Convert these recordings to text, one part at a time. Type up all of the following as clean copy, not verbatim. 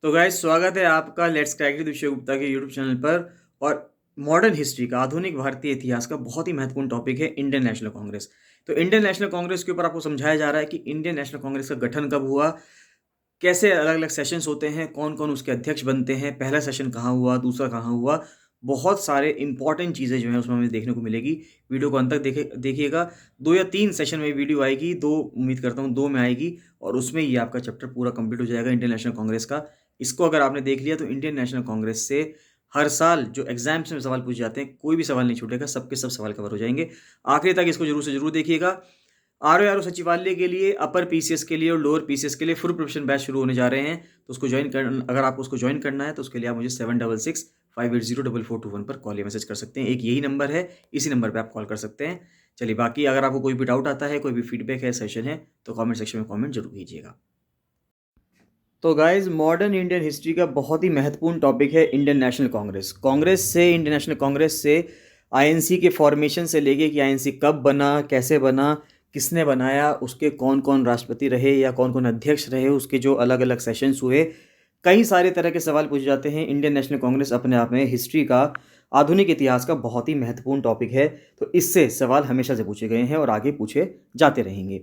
तो गाइस स्वागत है आपका लेट्स क्रैक विद विषय गुप्ता के यूट्यूब चैनल पर। और मॉडर्न हिस्ट्री का आधुनिक भारतीय इतिहास का बहुत ही महत्वपूर्ण टॉपिक है इंडियन नेशनल कांग्रेस। तो इंडियन नेशनल कांग्रेस के ऊपर आपको समझाया जा रहा है कि इंडियन नेशनल कांग्रेस का गठन कब हुआ, कैसे अलग-अलग सेशंस होते हैं, कौन-कौन उसके अध्यक्ष बनते हैं, पहला सेशन कहाँ हुआ, दूसरा कहाँ हुआ। बहुत सारे इंपॉर्टेंट चीज़ें जो हैं उसमें हमें देखने को मिलेगी। वीडियो को अंत तक देखिएगा। 2 या 3 सेशन में वीडियो आएगी, 2 उम्मीद करता हूँ 2 में आएगी और उसमें ये आपका चैप्टर पूरा कंप्लीट हो जाएगा इंडियन नेशनल कांग्रेस का। इसको अगर आपने देख लिया तो इंडियन नेशनल कांग्रेस से हर साल जो एग्ज़ाम्स में सवाल पूछे जाते हैं, कोई भी सवाल नहीं छूटेगा, सब के सब सवाल कवर हो जाएँगे। आखिरी तक इसको ज़रूर से ज़रूर देखिएगा। आरओ सचिवालय के लिए, अपर पीसीएस के लिए और लोअर पीसीएस के लिए फुल प्रिपरेशन बैच शुरू होने जा रहे हैं। तो उसको जॉइन कर अगर आपको उसको जॉइन करना है तो उसके लिए आप मुझे 7665804421 पर कॉल या मैसेज कर सकते हैं। एक यही नंबर है, इसी नंबर पे आप कॉल कर सकते हैं। चलिए, बाकी अगर आपको कोई भी डाउट आता है, कोई भी फीडबैक है, सेशन है, तो कमेंट सेक्शन में कमेंट जरूर कीजिएगा। तो गाइज, मॉडर्न इंडियन हिस्ट्री का बहुत ही महत्वपूर्ण टॉपिक है Indian National Congress. Indian National Congress से आईएनसी के फॉर्मेशन से लेके कि आईएनसी कब बना, कैसे बना, किसने बनाया, उसके कौन कौन राष्ट्रपति रहे या कौन कौन अध्यक्ष रहे, उसके जो अलग अलग सेशंस हुए, कई सारे तरह के सवाल पूछे जाते हैं। इंडियन नेशनल कांग्रेस अपने आप में हिस्ट्री का, आधुनिक इतिहास का बहुत ही महत्वपूर्ण टॉपिक है। तो इससे सवाल हमेशा से पूछे गए हैं और आगे पूछे जाते रहेंगे।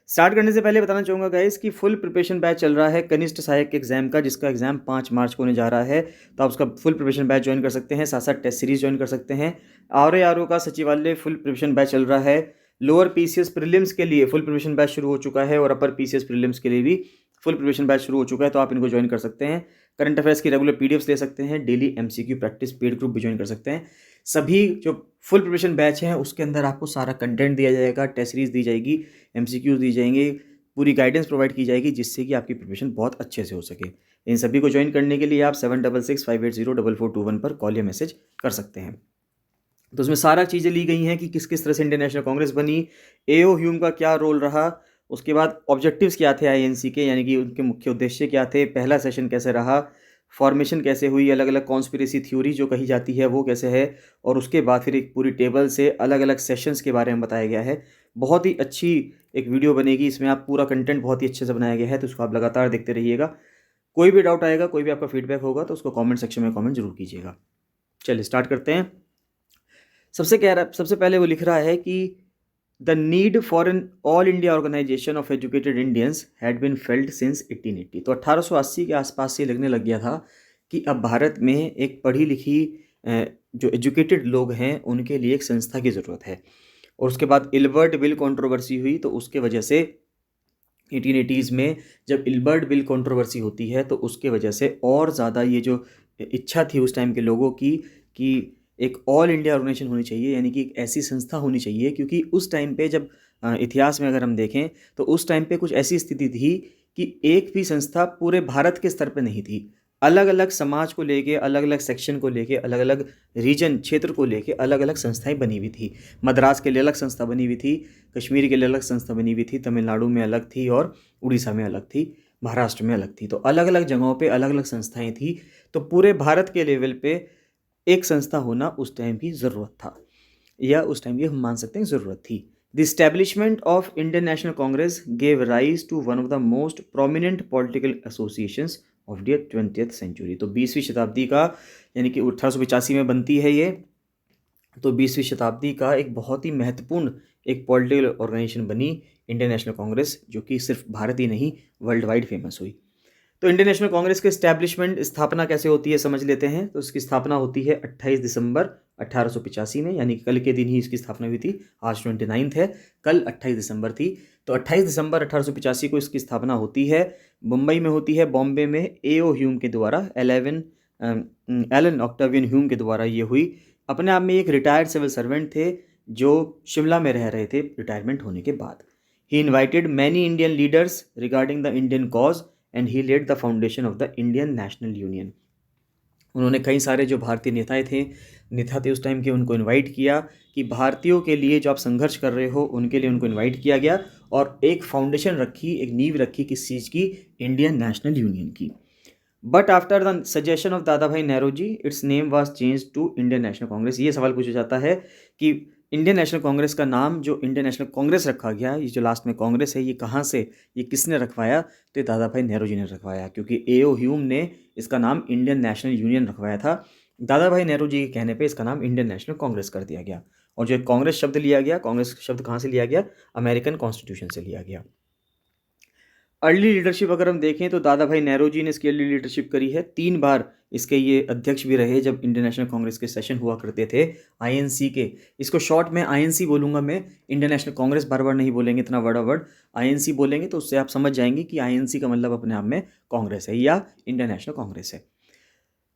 स्टार्ट करने से पहले बताना चाहूँगा गाइस कि फुल प्रिपरेशन बैच चल रहा है कनिष्ठ सहायक एग्जाम का, जिसका एग्जाम 5 मार्च को होने जा रहा है। तो आप उसका फुल प्रिपरेशन बैच ज्वाइन कर सकते हैं, साथ साथ टेस्ट सीरीज ज्वाइन कर सकते हैं। आरओ का सचिवालय फुल प्रिपरेशन बैच चल रहा है। लोअर पीसीएस प्रीलिम्स के लिए फुल प्रिपरेशन बैच शुरू हो चुका है और अपर पीसीएस प्रीलिम्स के लिए भी फुल प्रिपरेशन बैच शुरू हो चुका है। तो आप इनको ज्वाइन कर सकते हैं। करंट अफेयर्स की रेगुलर पीडीएफ्स ले सकते हैं। Daily MCQ practice paid group भी ज्वाइन कर सकते हैं। सभी जो फुल प्रिपरेशन बैच है उसके अंदर आपको सारा कंटेंट दिया जाएगा, टेस्ट सीरीज दी जाएगी, एमसीक्यूज दी जाएंगे, पूरी गाइडेंस प्रोवाइड की जाएगी, जिससे कि आपकी प्रिपरेशन बहुत अच्छे से हो सके। इन सभी को ज्वाइन करने के लिए आप 7665804421 पर कॉल या मैसेज कर सकते हैं। तो उसमें सारा चीज़ें ली गई हैं कि किस किस तरह से इंडियन नेशनल कांग्रेस बनी, एओ ह्यूम का क्या रोल रहा, उसके बाद ऑब्जेक्टिव्स क्या थे आईएनसी के, यानी कि उनके मुख्य उद्देश्य क्या थे, पहला सेशन कैसे रहा, फॉर्मेशन कैसे हुई, अलग अलग कॉन्स्पिरेसी थ्योरी जो कही जाती है वो कैसे है, और उसके बाद फिर एक पूरी टेबल से अलग अलग सेशंस के बारे में बताया गया है। बहुत ही अच्छी एक वीडियो बनेगी, इसमें आप पूरा कंटेंट बहुत ही अच्छे से बनाया गया है, तो उसको आप लगातार देखते रहिएगा। कोई भी डाउट आएगा, कोई भी आपका फीडबैक होगा तो उसको कमेंट सेक्शन में कमेंट जरूर कीजिएगा। चलिए स्टार्ट करते हैं। सबसे पहले वो लिख रहा है कि the need for an All India organisation of educated Indians had been felt since 1880। तो 1880 के आसपास से लगने लग गया था कि अब भारत में एक पढ़ी लिखी जो एजुकेटेड लोग हैं उनके लिए एक संस्था की ज़रूरत है। और उसके बाद इल्बर्ट बिल कंट्रोवर्सी हुई, तो उसके वजह से 1880s में जब इल्बर्ट बिल कंट्रोवर्सी होती है तो उसके वजह से और ज़्यादा ये जो इच्छा थी उस टाइम के लोगों की कि एक ऑल इंडिया ऑर्गेनाइजेशन होनी चाहिए, यानी कि एक ऐसी संस्था होनी चाहिए। क्योंकि उस टाइम पे जब इतिहास में अगर हम देखें तो उस टाइम पे कुछ ऐसी स्थिति थी कि एक भी संस्था पूरे भारत के स्तर पे नहीं थी। अलग अलग समाज को लेके, अलग अलग सेक्शन को लेके, अलग अलग रीजन क्षेत्र को लेके अलग अलग संस्थाएं बनी हुई थी। मद्रास के लिए अलग संस्था बनी हुई थी, कश्मीर के लिए अलग संस्था बनी हुई थी, तमिलनाडु में अलग थी और उड़ीसा में अलग थी, महाराष्ट्र में अलग थी। तो अलग अलग जगहों पे अलग अलग संस्थाएं थी। तो पूरे भारत के लेवल पे एक संस्था होना उस टाइम की ज़रूरत था, या उस टाइम की हम मान सकते हैं ज़रूरत थी। The establishment of Indian National Congress gave rise to one of the most prominent political associations of the 20th century. तो 20वीं शताब्दी का, यानी कि 1885 में बनती है ये, तो 20वीं शताब्दी का एक बहुत ही महत्वपूर्ण एक पॉलिटिकल ऑर्गेनाइजेशन बनी इंडियन नेशनल कांग्रेस, जो कि सिर्फ भारत ही नहीं वर्ल्ड वाइड फेमस हुई। तो इंडियन नेशनल कांग्रेस के स्टैब्लिशमेंट, स्थापना कैसे होती है समझ लेते हैं। तो इसकी स्थापना होती है 28 दिसंबर 1885 में, यानी कल के दिन ही इसकी स्थापना हुई थी। आज 29 है, कल 28 दिसंबर थी। तो 28 दिसंबर 1885 को इसकी स्थापना होती है। मुंबई में होती है, बॉम्बे में एओ ह्यूम के द्वारा, एलन ऑक्टावियन ह्यूम के द्वारा ये हुई। अपने आप में एक रिटायर्ड सिविल सर्वेंट थे जो शिमला में रह रहे थे रिटायरमेंट होने के बाद। He invited many Indian leaders regarding the Indian cause and he led the foundation of the Indian National Union. उन्होंने कई सारे जो भारतीय नेता थे उस टाइम के, उनको इनवाइट किया कि भारतीयों के लिए जो आप संघर्ष कर रहे हो उनके लिए उनको इनवाइट किया गया और एक फाउंडेशन रखी, एक नींव रखी किस चीज़ की, इंडियन नेशनल यूनियन की। But after the suggestion of Dadabhai Nehru ji, it's name was change to Indian National Congress. ये सवाल पूछा जाता है कि इंडियन नेशनल कांग्रेस का नाम जो इंडियन नेशनल कांग्रेस रखा गया, ये जो लास्ट में कांग्रेस है, ये कहाँ से, ये किसने रखवाया? तो ये दादा भाई नेहरू जी ने रखवाया, क्योंकि एओ ह्यूम ने इसका नाम इंडियन नेशनल यूनियन रखवाया था। दादा भाई नेहरू जी के कहने पे इसका नाम इंडियन नेशनल कांग्रेस कर दिया गया। और जो कांग्रेस शब्द लिया गया, कांग्रेस शब्द कहाँ से लिया गया? अमेरिकन कॉन्स्टिट्यूशन से लिया गया। अर्ली लीडरशिप अगर हम देखें तो दादा भाई नेहरू जी ने इसकी अर्ली लीडरशिप करी है। 3 बार इसके ये अध्यक्ष भी रहे जब इंडियन नेशनल कांग्रेस के सेशन हुआ करते थे आईएनसी के। इसको शॉर्ट में आईएनसी बोलूँगा मैं, इंडियन नेशनल कांग्रेस बार बार नहीं बोलेंगे, इतना बड़ा वर्ड आईएनसी बोलेंगे तो उससे आप समझ जाएंगे कि आईएनसी का मतलब अपने आप में कांग्रेस है या इंडियन नेशनल कांग्रेस है।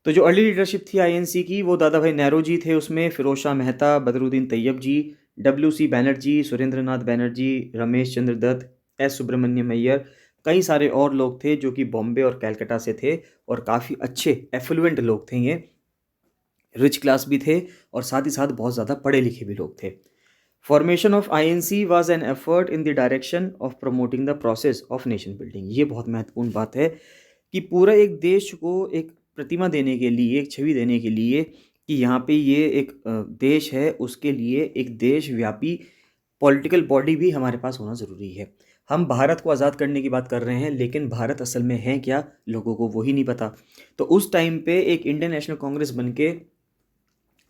तो जो अर्ली लीडरशिप थी आईएनसी की, वो दादा भाई नेहरू जी थे, उसमें फिरोज शाह मेहता, बदरुद्दीन तैयब जी, WC बैनर्जी, सुरेंद्र नाथ बैनर्जी, रमेश चंद्र दत्त, S सुब्रमण्यम अय्यर, कई सारे और लोग थे जो कि बॉम्बे और कैलकाटा से थे और काफ़ी अच्छे एफ्लुएंट लोग थे, ये रिच क्लास भी थे और साथ ही साथ बहुत ज़्यादा पढ़े लिखे भी लोग थे। Formation of INC was an effort in the direction of promoting the process of nation building. ये बहुत महत्वपूर्ण बात है कि पूरा एक देश को एक प्रतिमा देने के लिए, एक छवि देने के लिए कि यहाँ पे ये एक देश है, उसके लिए एक देशव्यापी पॉलिटिकल बॉडी भी हमारे पास होना ज़रूरी है। हम भारत को आज़ाद करने की बात कर रहे हैं, लेकिन भारत असल में है क्या, लोगों को वही नहीं पता। तो उस टाइम पे एक इंडियन नेशनल कांग्रेस बन के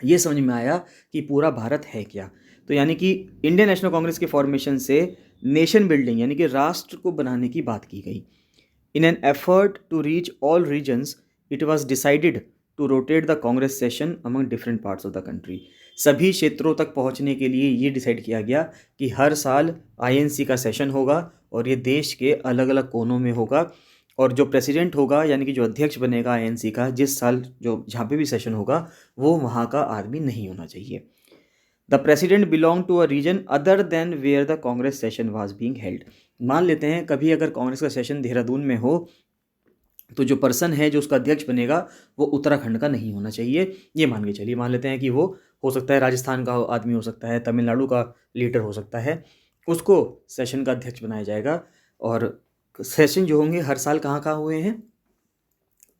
ये समझ में आया कि पूरा भारत है क्या। तो यानी कि इंडियन नेशनल कांग्रेस के फॉर्मेशन से नेशन बिल्डिंग यानी कि राष्ट्र को बनाने की बात की गई। In an effort to reach all regions it was decided to rotate the Congress session among different parts of the country. सभी क्षेत्रों तक पहुंचने के लिए ये डिसाइड किया गया कि हर साल आईएनसी का सेशन होगा और ये देश के अलग अलग कोनों में होगा, और जो प्रेसिडेंट होगा यानी कि जो अध्यक्ष बनेगा आईएनसी का, जिस साल जो जहाँ पे भी सेशन होगा वो वहाँ का आदमी नहीं होना चाहिए। The president belong to a region other than where the Congress session was being held. मान लेते हैं कभी अगर कांग्रेस का सेशन देहरादून में हो तो जो पर्सन है जो उसका अध्यक्ष बनेगा वो उत्तराखंड का नहीं होना चाहिए, ये मान के चलिए। मान लेते हैं कि वो हो सकता है राजस्थान का आदमी हो सकता है, तमिलनाडु का लीडर हो सकता है, उसको सेशन का अध्यक्ष बनाया जाएगा। और सेशन जो होंगे हर साल कहाँ कहाँ हुए हैं,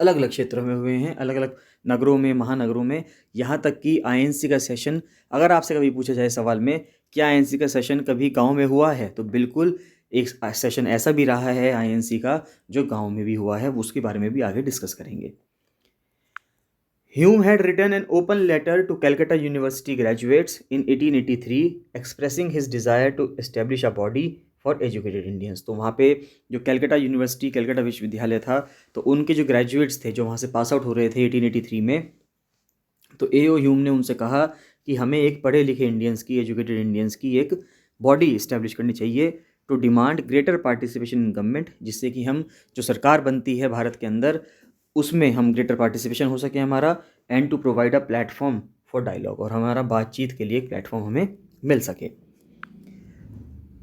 अलग अलग क्षेत्रों में हुए हैं, अलग अलग नगरों में, महानगरों में। यहाँ तक कि आईएनसी का सेशन, अगर आपसे कभी पूछा जाए सवाल में क्या आईएनसी का सेशन कभी गांव में हुआ है, तो बिल्कुल एक सेशन ऐसा भी रहा है आईएनसी का जो गांव में भी हुआ है, उसके बारे में भी आगे डिस्कस करेंगे। Hume had written an open letter to Calcutta University graduates in 1883 expressing his desire to establish a body for educated Indians। तो वहाँ पे जो कैलकाटा यूनिवर्सिटी, कैलकाटा विश्वविद्यालय था, तो उनके जो ग्रेजुएट्स थे जो वहाँ से पास आउट हो रहे थे 1883 में, तो एओ ह्यूम ने उनसे कहा कि हमें एक पढ़े लिखे इंडियंस की, एजुकेटेड इंडियंस की एक बॉडी इस्टेब्लिश करनी चाहिए to demand greater participation in government, जिससे कि हम जो सरकार बनती है भारत के अंदर उसमें हम ग्रेटर पार्टिसिपेशन हो सके हमारा, and to provide a platform for dialogue, और हमारा बातचीत के लिए एक प्लेटफॉर्म हमें मिल सके।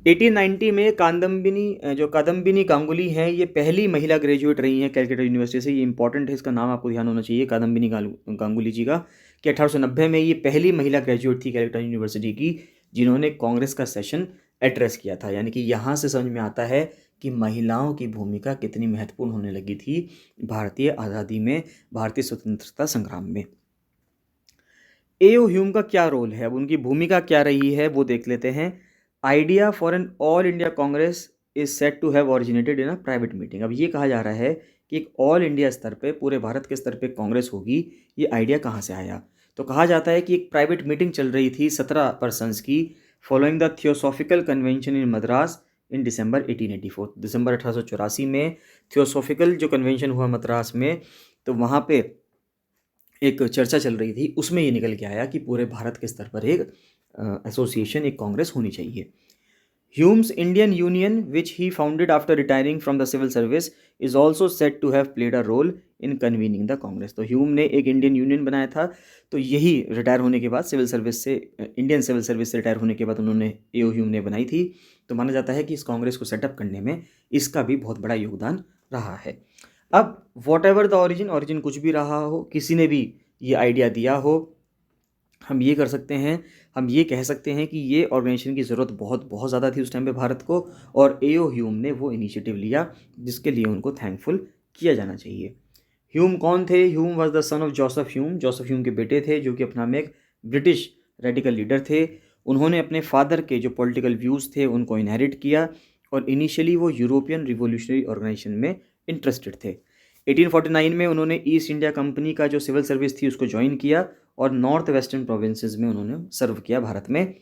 1890 में कादम्बिनी गांगुली हैं, ये पहली महिला ग्रेजुएट रही हैं कैलकाटा यूनिवर्सिटी से। ये इंपॉर्टेंट है, इसका नाम आपको ध्यान होना चाहिए कादम्बिनी गांगुली जी का, कि 1890 में ये पहली महिला ग्रेजुएट थी कैलकाटा यूनिवर्सिटी की जिन्होंने कांग्रेस का सेशन एड्रेस किया था। यानी कि यहाँ से समझ में आता है कि महिलाओं की भूमिका कितनी महत्वपूर्ण होने लगी थी भारतीय आज़ादी में, भारतीय स्वतंत्रता संग्राम में। एओ ह्यूम का क्या रोल है, अब उनकी भूमिका क्या रही है वो देख लेते हैं। Idea for an All India Congress is set to have originated in a private meeting. अब ये कहा जा रहा है कि एक ऑल इंडिया स्तर पे, पूरे भारत के स्तर पे कांग्रेस होगी, ये आइडिया कहाँ से आया? तो कहा जाता है कि एक प्राइवेट मीटिंग चल रही थी 17 पर्सनस की, following the theosophical convention in Madras इन दिसंबर 1884। दिसंबर 1884 में थियोसॉफिकल जो कन्वेंशन हुआ मद्रास में, तो वहाँ पे एक चर्चा चल रही थी, उसमें ये निकल के आया कि पूरे भारत के स्तर पर एक एसोसिएशन, एक कांग्रेस होनी चाहिए। Hume's Indian Union which he founded after retiring from the civil service is also set to have played a role in convening the Congress. तो ह्यूम ने एक इंडियन यूनियन बनाया था, तो यही रिटायर होने के बाद सिविल सर्विस से, इंडियन सिविल सर्विस से रिटायर होने के बाद उन्होंने एओ ह्यूम ने बनाई थी। तो माना जाता है कि इस कांग्रेस को सेटअप करने में इसका भी बहुत बड़ा योगदान रहा है। अब वॉट एवर द ऑरिजिन कुछ भी रहा हो, किसी ने भी ये आइडिया दिया हो, हम ये कर सकते हैं, हम ये कह सकते हैं कि ये ऑर्गेनाइजेशन की ज़रूरत बहुत ज़्यादा थी उस टाइम पे भारत को, और एओ ह्यूम ने वो इनिशिएटिव लिया जिसके लिए उनको थैंकफुल किया जाना चाहिए। ह्यूम कौन थे? Hume was the son of Joseph Hume. Joseph Hume के बेटे थे जो कि अपना में एक ब्रिटिश रेडिकल लीडर थे। उन्होंने अपने फादर के जो पॉलिटिकल व्यूज़ थे उनको इनहेरिट किया और इनिशियली वो यूरोपियन रिवोल्यूशनरी ऑर्गेनाइजेशन में इंटरेस्टेड थे। 1849 में उन्होंने ईस्ट इंडिया कंपनी का जो सिविल सर्विस थी उसको ज्वाइन किया और नॉर्थ वेस्टर्न प्रोविंसेस में उन्होंने सर्व किया भारत में।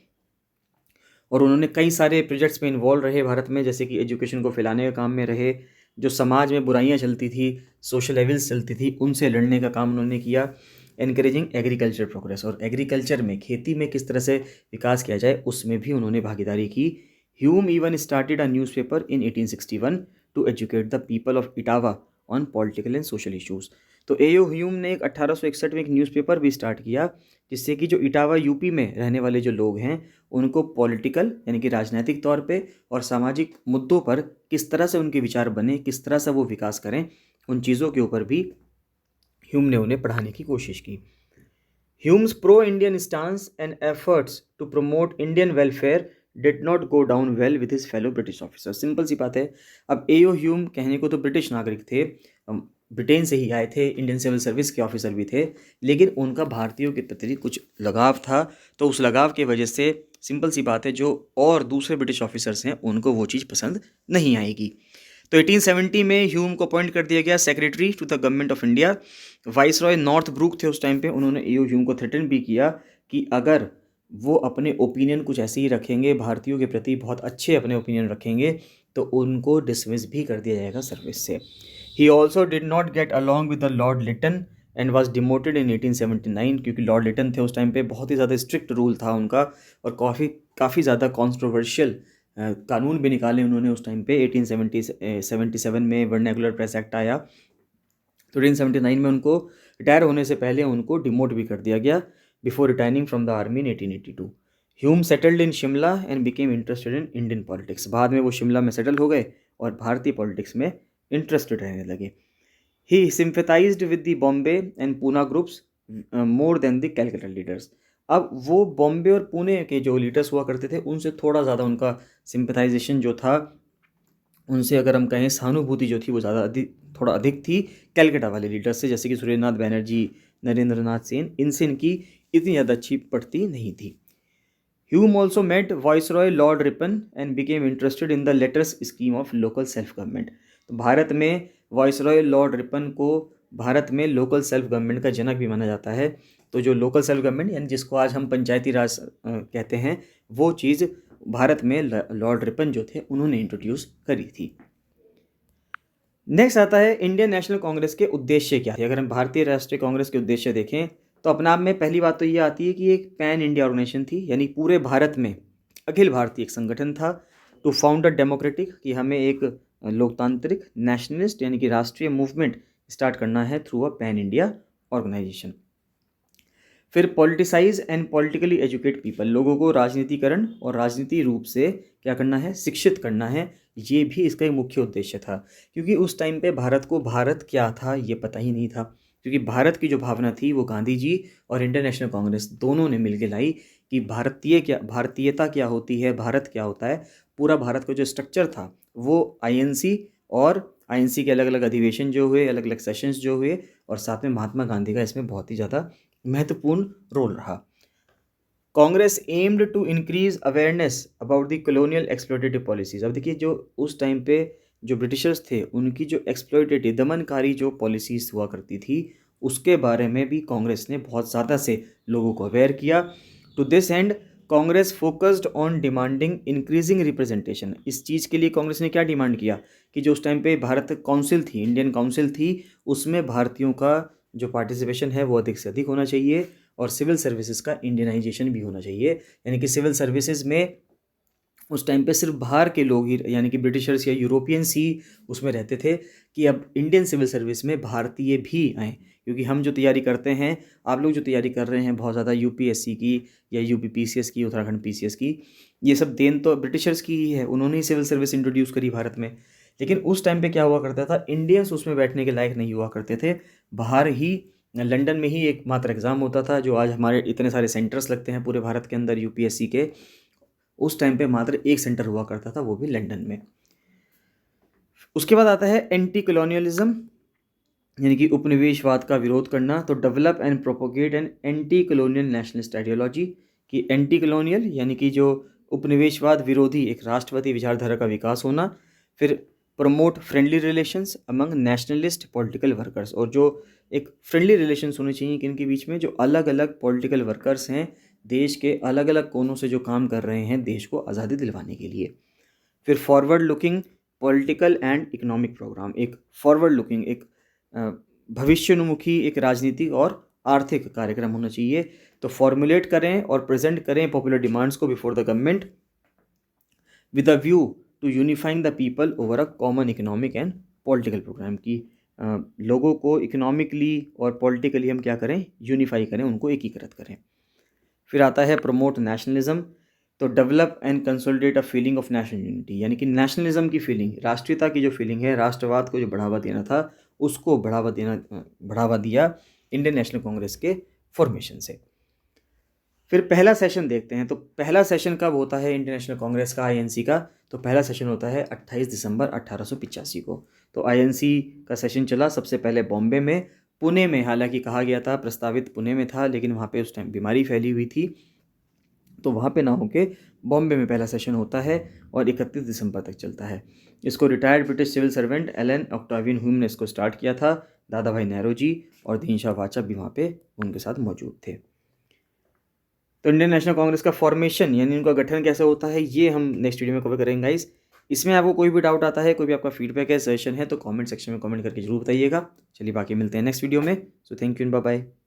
और उन्होंने कई सारे प्रोजेक्ट्स में इन्वॉल्व रहे भारत में, जैसे कि एजुकेशन को फैलाने का काम में रहे, जो समाज में बुराइयां चलती थी, सोशल एविल्स चलती थी, उनसे लड़ने का काम उन्होंने किया। एनकरेजिंग एग्रीकल्चर प्रोग्रेस, और एग्रीकल्चर में, खेती में किस तरह से विकास किया जाए उसमें भी उन्होंने भागीदारी की। Hume even started a newspaper in 1861 to educate the people of Etawah on political and social issues. तो एओ ह्यूम ने एक 1861 में एक न्यूज़पेपर भी स्टार्ट किया, जिससे कि जो इटावा यूपी में रहने वाले जो लोग हैं उनको पॉलिटिकल यानी कि राजनीतिक तौर पे और सामाजिक मुद्दों पर किस तरह से उनके विचार बने, किस तरह से वो विकास करें, उन चीज़ों के ऊपर भी ह्यूम ने उन्हें पढ़ाने की कोशिश की। Hume's pro Indian stance and efforts to promote Indian welfare did not go down well with his fellow British officer. Simple सी बात है, अब एओ ह्यूम कहने को तो ब्रिटिश नागरिक थे, ब्रिटेन से ही आए थे, इंडियन सिविल सर्विस के ऑफिसर भी थे, लेकिन उनका भारतीयों के प्रति कुछ लगाव था। तो उस लगाव की वजह से सिंपल सी बात है, जो और दूसरे ब्रिटिश ऑफिसर्स हैं उनको वो चीज़ पसंद नहीं आएगी। तो 1870 में ह्यूम को अपॉइंट कर दिया गया secretary to the government of India. Viceroy Northbrook थे उस टाइम पे, उन्होंने एओ ह्यूम को थ्रेटन भी किया कि अगर वो अपने ओपिनियन कुछ ऐसे ही रखेंगे, भारतीयों के प्रति बहुत अच्छे अपने ओपिनियन रखेंगे, तो उनको डिसमिस भी कर दिया जाएगा सर्विस से। He also did not get along with the Lord Lytton and was demoted in 1879, क्योंकि लॉर्ड लिटन थे उस टाइम पे, बहुत ही ज़्यादा स्ट्रिक्ट रूल था उनका और काफ़ी ज़्यादा कॉन्ट्रोवर्शियल कानून भी निकाले उन्होंने उस टाइम पे। 1877 में वर्नैकुलर प्रेस एक्ट आया, तो 1879 में उनको रिटायर होने से पहले उनको डिमोट भी कर दिया गया before retiring from the army in 1882। Hume settled in Shimla and became interested in Indian politics. बाद में वो शिमला में सेटल हो गए और भारतीय पॉलिटिक्स में इंटरेस्टेड रहने लगे। He sympathized with the Bombay and Poona groups more than the Calcutta leaders. अब वो बॉम्बे और पुणे के जो लीडर्स हुआ करते थे उनसे थोड़ा ज़्यादा उनका सिंपथाइजेशन जो था, उनसे अगर हम कहें सहानुभूति जो थी वो ज़्यादा थोड़ा अधिक थी कैलकटा वाले लीडर्स से, जैसे कि सूर्यनाथ बैनर्जी, नरेंद्र नाथ सेन, इनसे इनकी इतनी ज़्यादा अच्छी पड़ती नहीं थी। Hume also met viceroy Lord Ripon and became interested in the latest scheme of local self government. तो भारत में वाइसरॉय लॉर्ड रिपन को भारत में लोकल सेल्फ गवर्नमेंट का जनक भी माना जाता है। तो जो लोकल सेल्फ गवर्नमेंट यानी जिसको आज हम पंचायती राज कहते हैं, वो चीज़ भारत में लॉर्ड रिपन जो थे उन्होंने इंट्रोड्यूस करी थी। नेक्स्ट आता है इंडियन नेशनल कांग्रेस के उद्देश्य क्या थे। अगर हम भारतीय राष्ट्रीय कांग्रेस के उद्देश्य देखें तो अपने आप में पहली बात तो ये आती है कि एक पैन इंडिया ऑर्गेनाइजेशन थी, यानी पूरे भारत में अखिल भारतीय एक संगठन था। टू फाउंड अ डेमोक्रेटिक, कि हमें एक लोकतांत्रिक नेशनलिस्ट यानी कि राष्ट्रीय मूवमेंट स्टार्ट करना है through a pan India organisation. फिर politicise and politically educate people, लोगों को राजनीतिकरण और राजनीति रूप से क्या करना है, शिक्षित करना है। ये भी इसका एक मुख्य उद्देश्य था, क्योंकि उस टाइम पे भारत को भारत क्या था ये पता ही नहीं था। क्योंकि भारत की जो भावना थी वो गांधी जी और इंडियन नेशनल कांग्रेस दोनों ने मिलकर लाई कि भारतीयता क्या होती है, भारत क्या होता है। पूरा भारत का जो स्ट्रक्चर था वो आईएनसी और आईएनसी के अलग अलग अधिवेशन जो हुए, अलग अलग सेशंस जो हुए, और साथ में महात्मा गांधी का इसमें बहुत ही ज़्यादा महत्वपूर्ण रोल रहा। Congress aimed to increase awareness about the colonial exploitative policies. अब देखिए, जो उस टाइम पे जो ब्रिटिशर्स थे उनकी जो एक्सप्लॉयटेटिव दमनकारी जो पॉलिसीज हुआ करती थी उसके बारे में भी कांग्रेस ने बहुत ज़्यादा से लोगों को अवेयर किया। To this end Congress focused on demanding increasing representation. इस चीज़ के लिए कांग्रेस ने क्या डिमांड किया कि जो उस टाइम पे भारत काउंसिल थी, इंडियन काउंसिल थी, उसमें भारतीयों का जो पार्टिसिपेशन है वो अधिक से अधिक होना चाहिए और सिविल सर्विसेज का इंडियनाइजेशन भी होना चाहिए। यानी कि सिविल सर्विसेज में उस टाइम पे सिर्फ बाहर के लोग ही, यानी कि ब्रिटिशर्स या यूरोपियंस ही उसमें रहते थे, कि अब इंडियन सिविल सर्विस में भारतीय भी आएँ। क्योंकि हम जो तैयारी करते हैं, आप लोग जो तैयारी कर रहे हैं बहुत ज़्यादा यूपीएससी की या यूपी पीसीएस की, उत्तराखंड पीसीएस की, ये सब देन तो ब्रिटिशर्स की ही है, उन्होंने ही सिविल सर्विस इंट्रोड्यूस करी भारत में। लेकिन उस टाइम पे क्या हुआ करता था, इंडियंस उसमें बैठने के लायक नहीं हुआ करते थे। बाहर ही लंदन में ही एक मात्र एग्ज़ाम होता था, जो आज हमारे इतने सारे सेंटर्स लगते हैं पूरे भारत के अंदर यूपीएससी के, उस टाइम पे मात्र एक सेंटर हुआ करता था, वो भी लंदन में। उसके बाद आता है एंटी कॉलोनियलिज्म, यानी कि उपनिवेशवाद का विरोध करना। तो develop and propagate an anti colonial nationalist ideology, कि एंटी कॉलोनियल यानी कि जो उपनिवेशवाद विरोधी एक राष्ट्रवादी विचारधारा का विकास होना, फिर promote friendly relations among nationalist political workers, और जो एक फ्रेंडली रिलेशंस होने चाहिए कि इनके बीच में जो अलग अलग पॉलिटिकल वर्कर्स हैं देश के अलग अलग कोनों से जो काम कर रहे हैं देश को आज़ादी दिलवाने के लिए। फिर forward looking political and economic programme, एक फॉरवर्ड लुकिंग एक भविष्योन्मुखी एक राजनीतिक और आर्थिक कार्यक्रम होना चाहिए। तो फॉर्मुलेट करें और प्रेजेंट करें पॉपुलर डिमांड्स को before the government with a view to unifying the people over a common economic and political programme की लोगों को इकोनॉमिकली और पॉलिटिकली हम क्या करें, यूनिफाई करें, उनको एकीकृत करें। फिर आता है प्रमोट नेशनलिज्म, तो develop and consolidate a feeling of national unity, यानी कि नेशनलिज्म की फीलिंग, राष्ट्रीयता की जो फीलिंग है, राष्ट्रवाद को जो बढ़ावा देना था उसको बढ़ावा दिया इंडियन नेशनल कांग्रेस के फॉर्मेशन से। फिर पहला सेशन देखते हैं, तो पहला सेशन कब होता है इंडियन नेशनल कांग्रेस का, आईएनसी का, तो पहला सेशन होता है 28 दिसंबर 1885 को। तो आईएनसी का सेशन चला सबसे पहले बॉम्बे में, पुणे में हालांकि कहा गया था प्रस्तावित पुणे में था, लेकिन वहाँ पे उस टाइम बीमारी फैली हुई थी तो वहाँ पे ना होके बॉम्बे में पहला सेशन होता है और 31 दिसंबर तक चलता है। इसको retired British civil servant Allan Octavian Hume ने इसको स्टार्ट किया था। दादा भाई नेहरू जी और दीनशाह वाचा भी वहाँ पे उनके साथ मौजूद थे। तो इंडियन नेशनल कांग्रेस का फॉर्मेशन यानी उनका गठन कैसे होता है ये हम नेक्स्ट वीडियो में कवर करेंगे गाइस। इसमें आपको कोई भी डाउट आता है, कोई भी आपका फीडबैक है, सजेशन है, तो कमेंट सेक्शन में कमेंट करके जरूर बताइएगा। चलिए बाकी मिलते हैं नेक्स्ट वीडियो में। So thank you and bye bye.